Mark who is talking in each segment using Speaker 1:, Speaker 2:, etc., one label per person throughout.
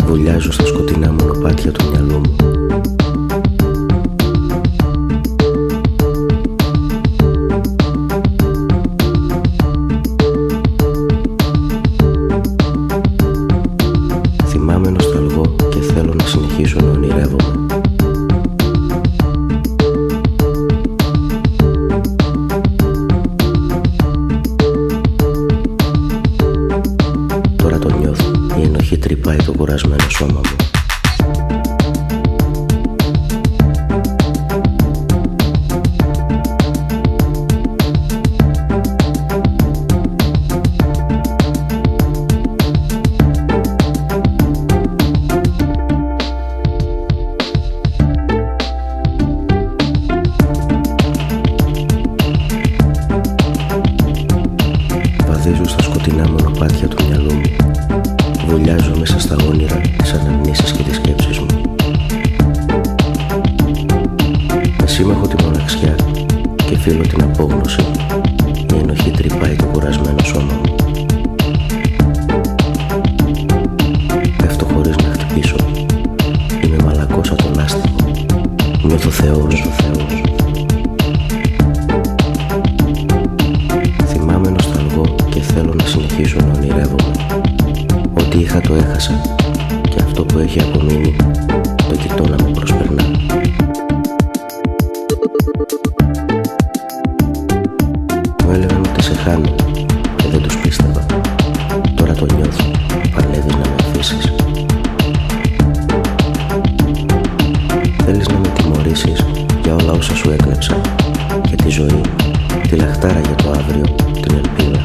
Speaker 1: Βουλιάζω στα σκοτεινά μονοπάτια του μυαλού μου. Θυμάμαι νοσταλγώ και θέλω να συνεχίσω να ονειρεύομαι. Τώρα το νιώθω, η ενοχή τρυπάει το κουρασμένο σώμα μου. Βαδίζω στα σκοτεινά μονοπάτια του μυαλού μου. Βουλιάζω μέσα στα όνειρα, τις αναμνήσεις και τις σκέψεις μου. Με σύμμαχο τη μοναξιά και φίλο την απόγνωση, η ενοχή τρυπάει το κουρασμένο σώμα μου. Πέφτω χωρίς να χτυπήσω. Είμαι μαλακός από τον άστιγο. Νιώθω Θεός. Θυμάμαι νοσταλγώ και θέλω να συνεχίσω να ονειρεύομαι. Ό,τι είχα το έχασα και αυτό που έχει απομείνει το κοιτώ να με προσπερνά. Μου έλεγαν ότι σε χάνω και δεν τους πίστευα. Τώρα το νιώθω, παλεύεις να με αφήσεις. Θέλεις να με τιμωρήσεις για όλα όσα σου έκλεψα, για τη ζωή, τη λαχτάρα για το αύριο, την ελπίδα.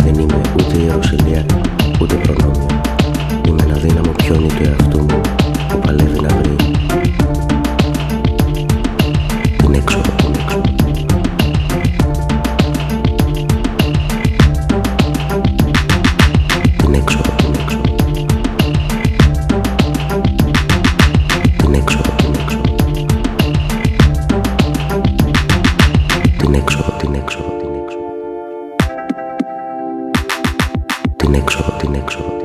Speaker 1: Δεν είμαι ούτε ιεροσυλία, ούτε προνόμιο. Είμαι ένα δύναμο πιόνι του εαυτού μου που παλεύει να βρει την έξοδο. Την έξοδο.